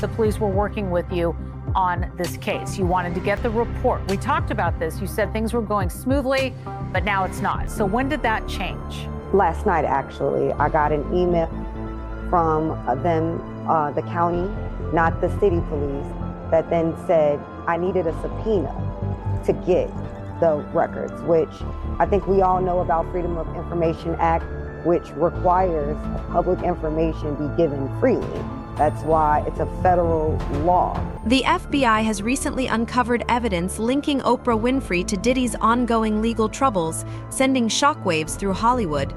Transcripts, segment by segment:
the police were working with you on this case. You wanted to get the report. We talked about this. You said things were going smoothly, but now it's not. So when did that change? Last night, actually, I got an email from them, the county, not the city police, that then said I needed a subpoena to get the records, which I think we all know about Freedom of Information Act, which requires public information be given freely. That's why it's a federal law. The FBI has recently uncovered evidence linking Oprah Winfrey to Diddy's ongoing legal troubles, sending shockwaves through Hollywood.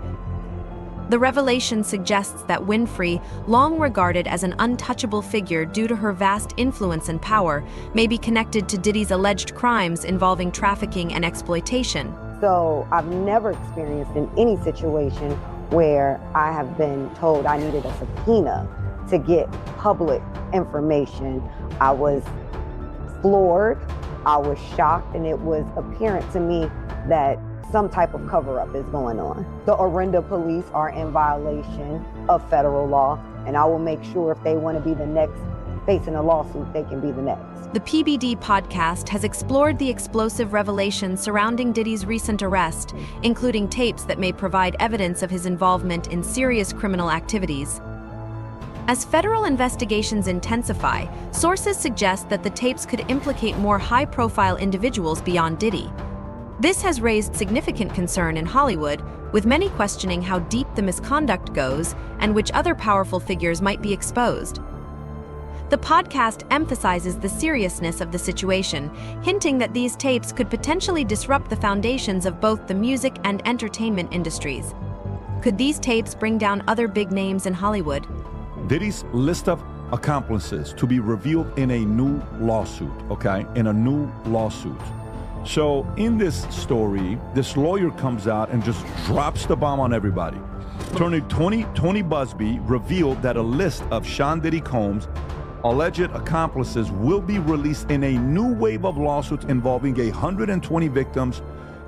The revelation suggests that Winfrey, long regarded as an untouchable figure due to her vast influence and power, may be connected to Diddy's alleged crimes involving trafficking and exploitation. So I've never experienced in any situation where I have been told I needed a subpoena to get public information. I was floored, I was shocked, and it was apparent to me that some type of cover-up is going on. The Orinda police are in violation of federal law, and I will make sure if they want to be the next facing a lawsuit, they can be the next. The PBD podcast has explored the explosive revelations surrounding Diddy's recent arrest, including tapes that may provide evidence of his involvement in serious criminal activities. As federal investigations intensify, sources suggest that the tapes could implicate more high-profile individuals beyond Diddy. This has raised significant concern in Hollywood, with many questioning how deep the misconduct goes and which other powerful figures might be exposed. The podcast emphasizes the seriousness of the situation, hinting that these tapes could potentially disrupt the foundations of both the music and entertainment industries. Could these tapes bring down other big names in Hollywood? Diddy's list of accomplices to be revealed in a new lawsuit, okay? In a new lawsuit. So in this story, this lawyer comes out and just drops the bomb on everybody. Attorney Tony Busby revealed that a list of Sean Diddy Combs' alleged accomplices will be released in a new wave of lawsuits involving 120 victims.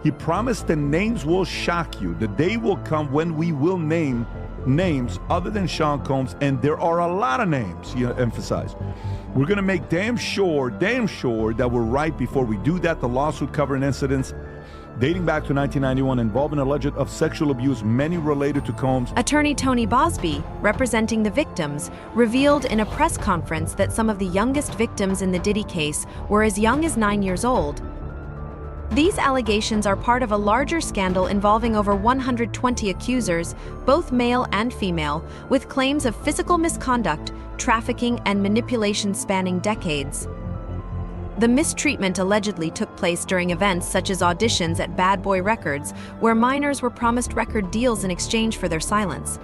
He promised the names will shock you. The day will come when we will name names other than Sean Combs, and there are a lot of names, he emphasized. We're going to make damn sure that we're right before we do that. The lawsuit covering incidents dating back to 1991 involving alleged of sexual abuse, many related to Combs. Attorney Tony Busby, representing the victims, revealed in a press conference that some of the youngest victims in the Diddy case were as young as 9 years old. These allegations are part of a larger scandal involving over 120 accusers, both male and female, with claims of physical misconduct, trafficking, and manipulation spanning decades. The mistreatment allegedly took place during events such as auditions at Bad Boy Records, where minors were promised record deals in exchange for their silence.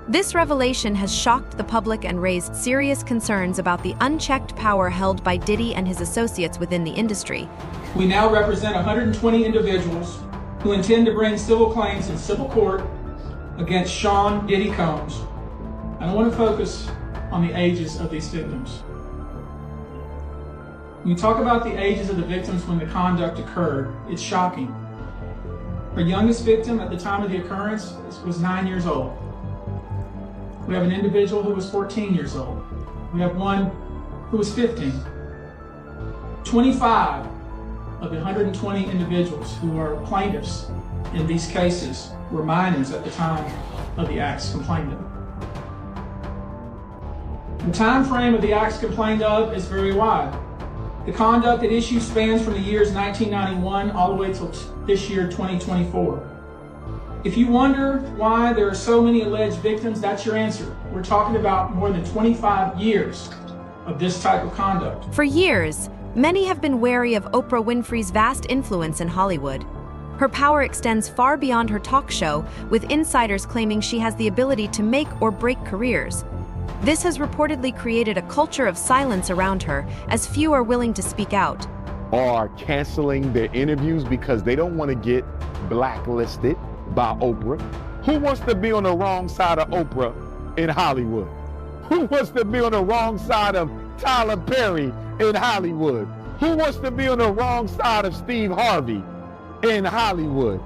This revelation has shocked the public and raised serious concerns about the unchecked power held by Diddy and his associates within the industry. We now represent 120 individuals who intend to bring civil claims in civil court against Sean Diddy Combs. And I want to focus on the ages of these victims. When you talk about the ages of the victims when the conduct occurred, it's shocking. Our youngest victim at the time of the occurrence was 9 years old. We have an individual who was 14 years old. We have one who was 15. 25 of the 120 individuals who are plaintiffs in these cases were minors at the time of the acts complained of. The time frame of the acts complained of is very wide. The conduct at issue spans from the years 1991 all the way till this year, 2024. If you wonder why there are so many alleged victims, that's your answer. We're talking about more than 25 years of this type of conduct. For years, many have been wary of Oprah Winfrey's vast influence in Hollywood. Her power extends far beyond her talk show, with insiders claiming she has the ability to make or break careers. This has reportedly created a culture of silence around her, as few are willing to speak out. Are canceling their interviews because they don't want to get blacklisted by Oprah. Who wants to be on the wrong side of Oprah in Hollywood? Who wants to be on the wrong side of Tyler Perry in Hollywood? Who wants to be on the wrong side of Steve Harvey in Hollywood?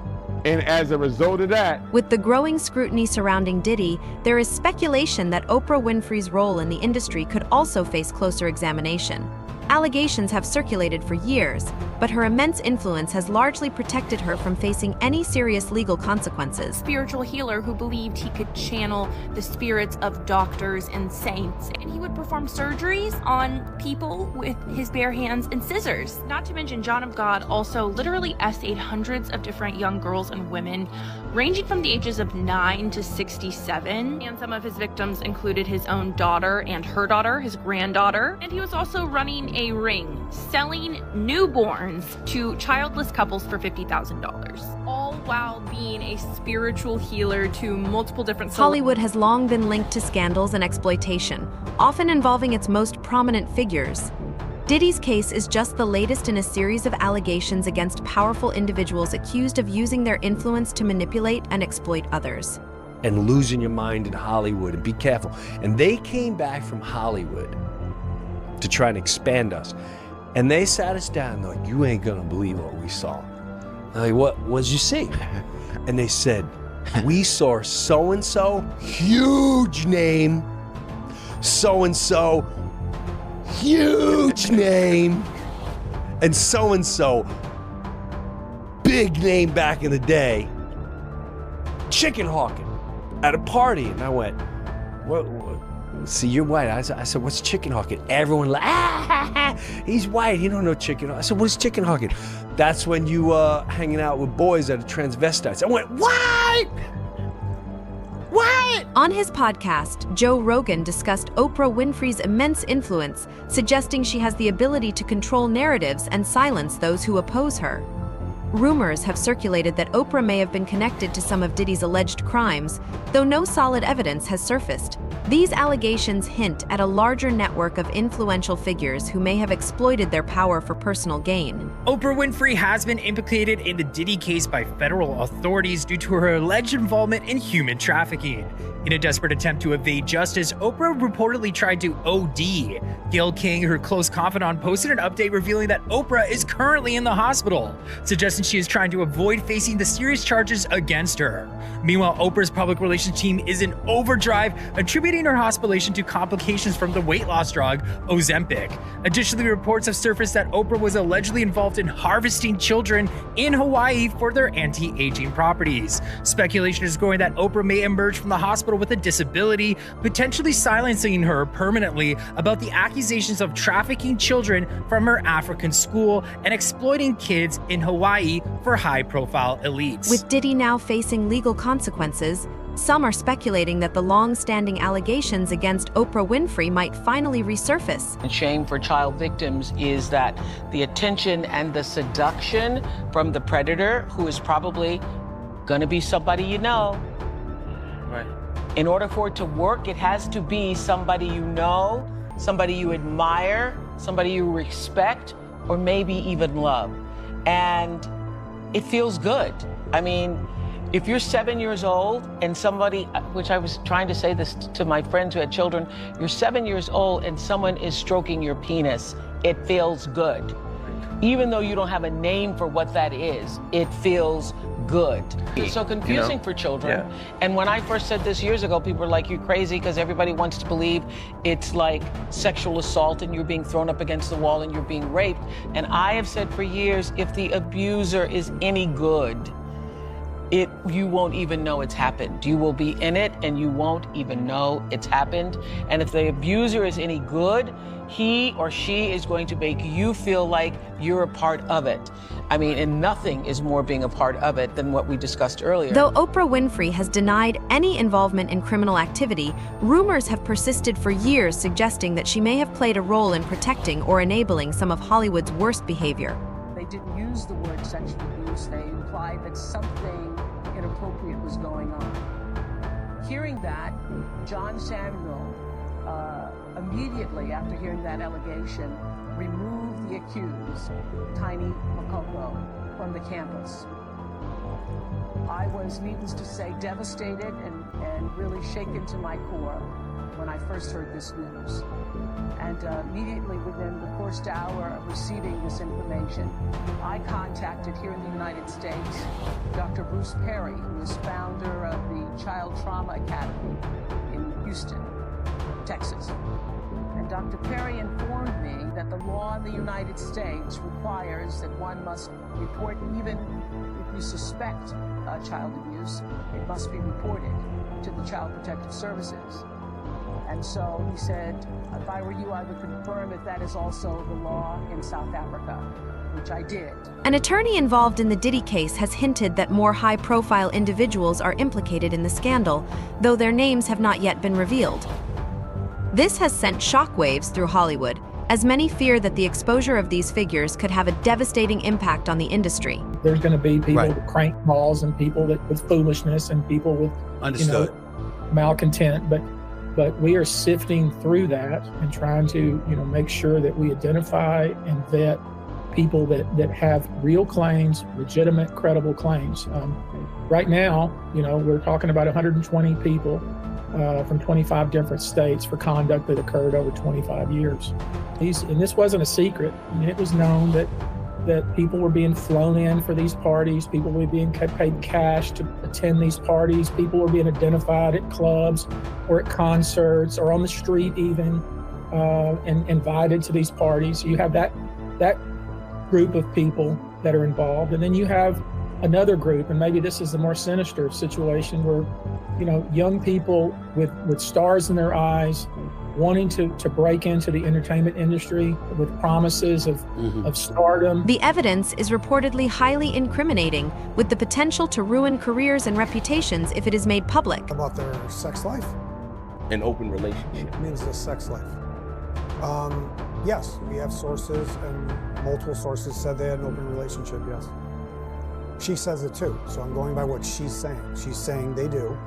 And as a result of that, With the growing scrutiny surrounding Diddy, there is speculation that Oprah Winfrey's role in the industry could also face closer examination. Allegations have circulated for years, but her immense influence has largely protected her from facing any serious legal consequences. Spiritual healer who believed he could channel the spirits of doctors and saints. And he would perform surgeries on people with his bare hands and scissors. Not to mention, John of God also literally essayed hundreds of different young girls and women, ranging from the ages of 9 to 67. And some of his victims included his own daughter and her daughter, his granddaughter. And he was also running a ring selling newborns to childless couples for $50,000, all while being a spiritual healer to multiple different Hollywood has long been linked to scandals and exploitation, often involving its most prominent figures. Diddy's case is just the latest in a series of allegations against powerful individuals accused of using their influence to manipulate and exploit others. And losing your mind in Hollywood, and be careful. And they came back from Hollywood to try and expand us. And they sat us down, they're like, you ain't gonna believe what we saw. I'm like, what did you see? And they said, we saw so-and-so, huge name, so-and-so, huge name, and so-and-so, big name back in the day, chicken hawking at a party. And I went, what? See, you're white. I said, what's chicken hawking? Everyone like, he's white. He don't know chicken hawking. I said, what's chicken hawking? That's when you hanging out with boys that are transvestites. I went, what? What? On his podcast, Joe Rogan discussed Oprah Winfrey's immense influence, suggesting she has the ability to control narratives and silence those who oppose her. Rumors have circulated that Oprah may have been connected to some of Diddy's alleged crimes, though no solid evidence has surfaced. These allegations hint at a larger network of influential figures who may have exploited their power for personal gain. Oprah Winfrey has been implicated in the Diddy case by federal authorities due to her alleged involvement in human trafficking. In a desperate attempt to evade justice, Oprah reportedly tried to OD. Gayle King, her close confidant, posted an update revealing that Oprah is currently in the hospital, suggesting she is trying to avoid facing the serious charges against her. Meanwhile, Oprah's public relations team is in overdrive, attributing her hospitalization to complications from the weight loss drug Ozempic. Additionally, reports have surfaced that Oprah was allegedly involved in harvesting children in Hawaii for their anti-aging properties. Speculation is growing that Oprah may emerge from the hospital with a disability, potentially silencing her permanently about the accusations of trafficking children from her African school and exploiting kids in Hawaii for high-profile elites. With Diddy now facing legal consequences, some are speculating that the long-standing allegations against Oprah Winfrey might finally resurface. And shame for child victims is that the attention and the seduction from the predator, who is probably going to be somebody you know. Right. In order for it to work, it has to be somebody you know, somebody you admire, somebody you respect, or maybe even love. And it feels good. I mean, if you're 7 years old and somebody, which I was trying to say this to my friends who had children, you're 7 years old and someone is stroking your penis, it feels good. Even though you don't have a name for what that is, it feels good. It's so confusing for children. Yeah. And when I first said this years ago, people were like, you're crazy, because everybody wants to believe it's like sexual assault and you're being thrown up against the wall and you're being raped. And I have said for years, if the abuser is any good, you won't even know it's happened. You will be in it and you won't even know it's happened. And if the abuser is any good, he or she is going to make you feel like you're a part of it. I mean, and nothing is more being a part of it than what we discussed earlier. Though Oprah Winfrey has denied any involvement in criminal activity, rumors have persisted for years suggesting that she may have played a role in protecting or enabling some of Hollywood's worst behavior. They didn't use the word sexual abuse. They implied that something inappropriate was going on. Hearing that, John Samuel, immediately after hearing that allegation, removed the accused, Tiny Makoko, from the campus. I was, needless to say, devastated and really shaken to my core. when I first heard this news. And immediately within the first hour of receiving this information, I contacted here in the United States Dr. Bruce Perry, who is founder of the Child Trauma Academy in Houston, Texas. And Dr. Perry informed me that the law in the United States requires that one must report, even if you suspect child abuse, it must be reported to the Child Protective Services. And so he said, if I were you, I would confirm if that is also the law in South Africa, which I did. An attorney involved in the Diddy case has hinted that more high-profile individuals are implicated in the scandal, though their names have not yet been revealed. This has sent shockwaves through Hollywood, as many fear that the exposure of these figures could have a devastating impact on the industry. There's going to be people with crank calls and people with foolishness and people with malcontent, but we are sifting through that and trying to make sure that we identify and vet people that have real claims, legitimate, credible claims. Right now, we're talking about 120 people from 25 different states for conduct that occurred over 25 years. And this wasn't a secret. I mean, it was known that people were being flown in for these parties, people were being paid cash to attend these parties, people were being identified at clubs or at concerts or on the street even, and invited to these parties. You have that group of people that are involved, and then you have another group, and maybe this is the more sinister situation, where young people with stars in their eyes wanting to break into the entertainment industry with promises of stardom. The evidence is reportedly highly incriminating, with the potential to ruin careers and reputations if it is made public. About their sex life? An open relationship. It means the sex life. Yes, we have sources, and multiple sources said they had an open relationship, yes. She says it too, so I'm going by what she's saying. She's saying they do.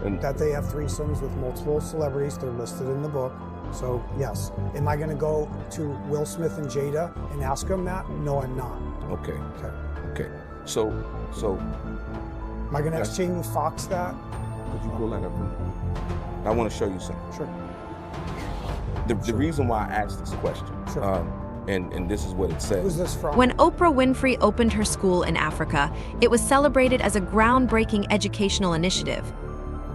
And that they have threesomes with multiple celebrities. They're listed in the book. So yes. Am I going to go to Will Smith and Jada and ask them that? No, I'm not. Okay. So. Am I going to ask Jamie Foxx that? Could you pull that up? I want to show you something. Sure. The reason why I asked this question, and this is what it says. Who's this from? When Oprah Winfrey opened her school in Africa, it was celebrated as a groundbreaking educational initiative.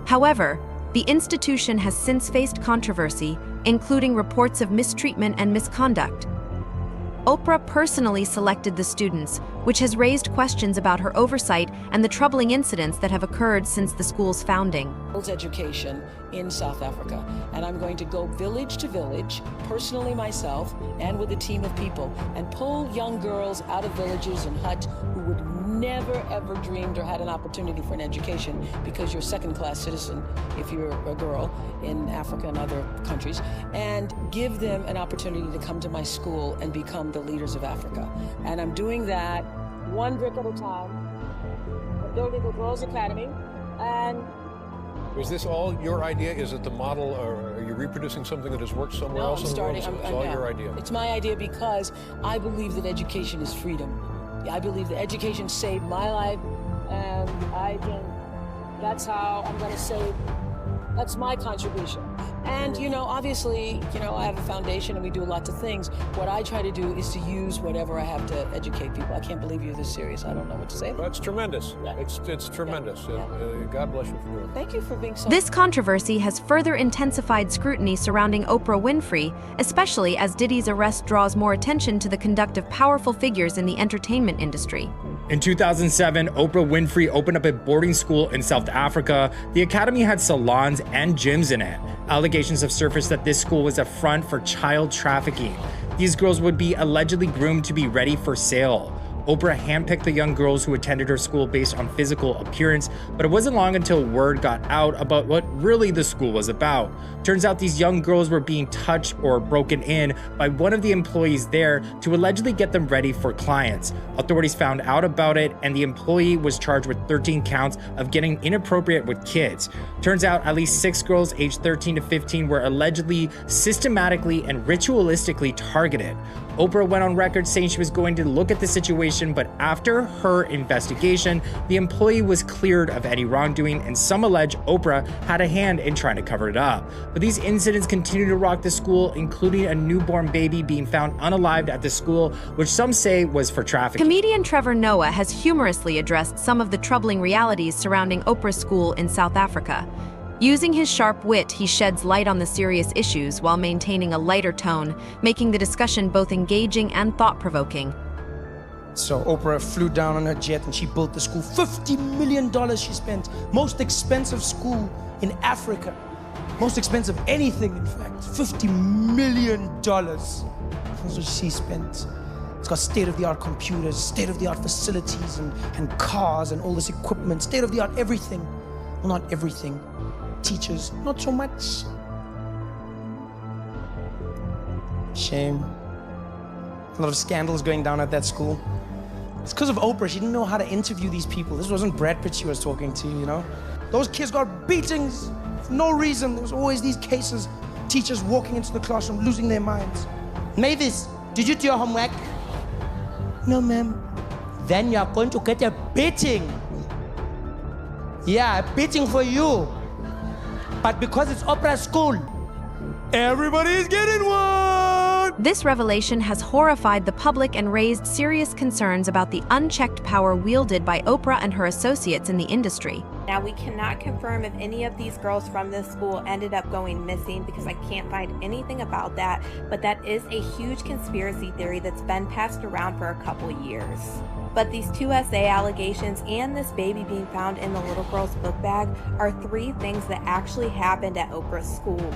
However, the institution has since faced controversy, including reports of mistreatment and misconduct. Oprah personally selected the students, which has raised questions about her oversight and the troubling incidents that have occurred since the school's founding. Education in South Africa, and I'm going to go village to village, personally myself, and with a team of people, and pull young girls out of villages and huts who would never ever dreamed or had an opportunity for an education, because you're a second-class citizen if you're a girl in Africa and other countries, and give them an opportunity to come to my school and become the leaders of Africa. And I'm doing that one brick at a time. I'm building a Girls Academy, and is this all your idea? Is it the model, or are you reproducing something that has worked somewhere else in the world? It's all your idea. It's my idea because I believe that education is freedom. I believe that education saved my life, and that's how I'm going to save. That's my contribution. And, obviously, I have a foundation and we do lots of things. What I try to do is to use whatever I have to educate people. I can't believe you're this serious. I don't know what to say. That's tremendous. Yeah. It's tremendous. Yeah. God bless you for doing it. Thank you for being so... This controversy has further intensified scrutiny surrounding Oprah Winfrey, especially as Diddy's arrest draws more attention to the conduct of powerful figures in the entertainment industry. In 2007, Oprah Winfrey opened up a boarding school in South Africa. The academy had salons and gyms in it. Allegations have surfaced that this school was a front for child trafficking. These girls would be allegedly groomed to be ready for sale. Oprah handpicked the young girls who attended her school based on physical appearance, but it wasn't long until word got out about what really the school was about. Turns out these young girls were being touched or broken in by one of the employees there to allegedly get them ready for clients. Authorities found out about it, and the employee was charged with 13 counts of getting inappropriate with kids. Turns out at least 6 girls aged 13 to 15 were allegedly systematically and ritualistically targeted. Oprah went on record saying she was going to look at the situation, but after her investigation, the employee was cleared of any wrongdoing, and some allege Oprah had a hand in trying to cover it up. But these incidents continue to rock the school, including a newborn baby being found unalived at the school, which some say was for trafficking. Comedian Trevor Noah has humorously addressed some of the troubling realities surrounding Oprah's school in South Africa. Using his sharp wit, he sheds light on the serious issues while maintaining a lighter tone, making the discussion both engaging and thought-provoking. So Oprah flew down on her jet and she built the school. $50 million she spent. Most expensive school in Africa. Most expensive anything, in fact. $50 million. That's what she spent. It's got state-of-the-art computers, state-of-the-art facilities, and cars and all this equipment. State-of-the-art everything. Well, not everything. Teachers, not so much. Shame. A lot of scandals going down at that school. It's because of Oprah. She didn't know how to interview these people. This wasn't Brad Pitt she was talking to, you know? Those kids got beatings for no reason. There was always these cases. Teachers walking into the classroom, losing their minds. Mavis, did you do your homework? No, ma'am. Then you're going to get a beating. Yeah, a beating for you. But because it's Oprah's school, everybody's getting one! This revelation has horrified the public and raised serious concerns about the unchecked power wielded by Oprah and her associates in the industry. Now, we cannot confirm if any of these girls from this school ended up going missing because I can't find anything about that, but that is a huge conspiracy theory that's been passed around for a couple years. But these 2 SA allegations and this baby being found in the little girl's book bag are 3 things that actually happened at Oprah's school.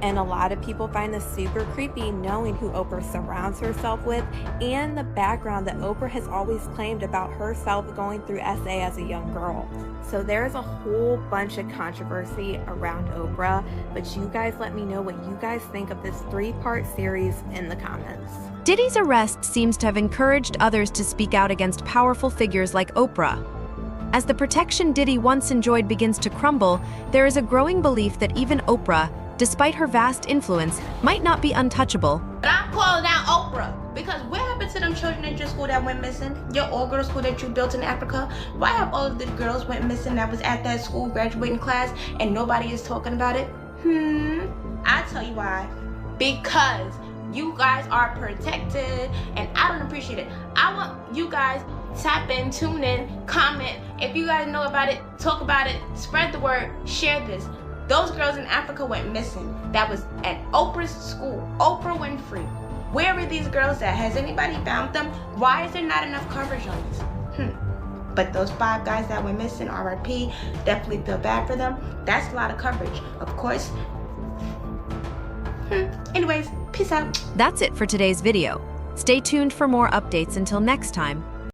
And a lot of people find this super creepy, knowing who Oprah surrounds herself with and the background that Oprah has always claimed about herself going through SA as a young girl. So there's a whole bunch of controversy around Oprah, but you guys let me know what you guys think of this 3-part series in the comments. Diddy's arrest seems to have encouraged others to speak out against powerful figures like Oprah. As the protection Diddy once enjoyed begins to crumble, there is a growing belief that even Oprah, despite her vast influence, might not be untouchable. But I'm calling out Oprah, because what happened to them children at your school that went missing? Your all-girl school that you built in Africa? Why have all of the girls went missing that was at that school graduating class and nobody is talking about it? I tell you why. Because you guys are protected and I don't appreciate it. I want you guys tap in, tune in, comment. If you guys know about it, talk about it, spread the word, share this. Those girls in Africa went missing. That was at Oprah's school, Oprah Winfrey. Where were these girls at? Has anybody found them? Why is there not enough coverage on this? But those 5 guys that went missing, RIP, definitely feel bad for them. That's a lot of coverage, of course. Anyways, peace out. That's it for today's video. Stay tuned for more updates until next time.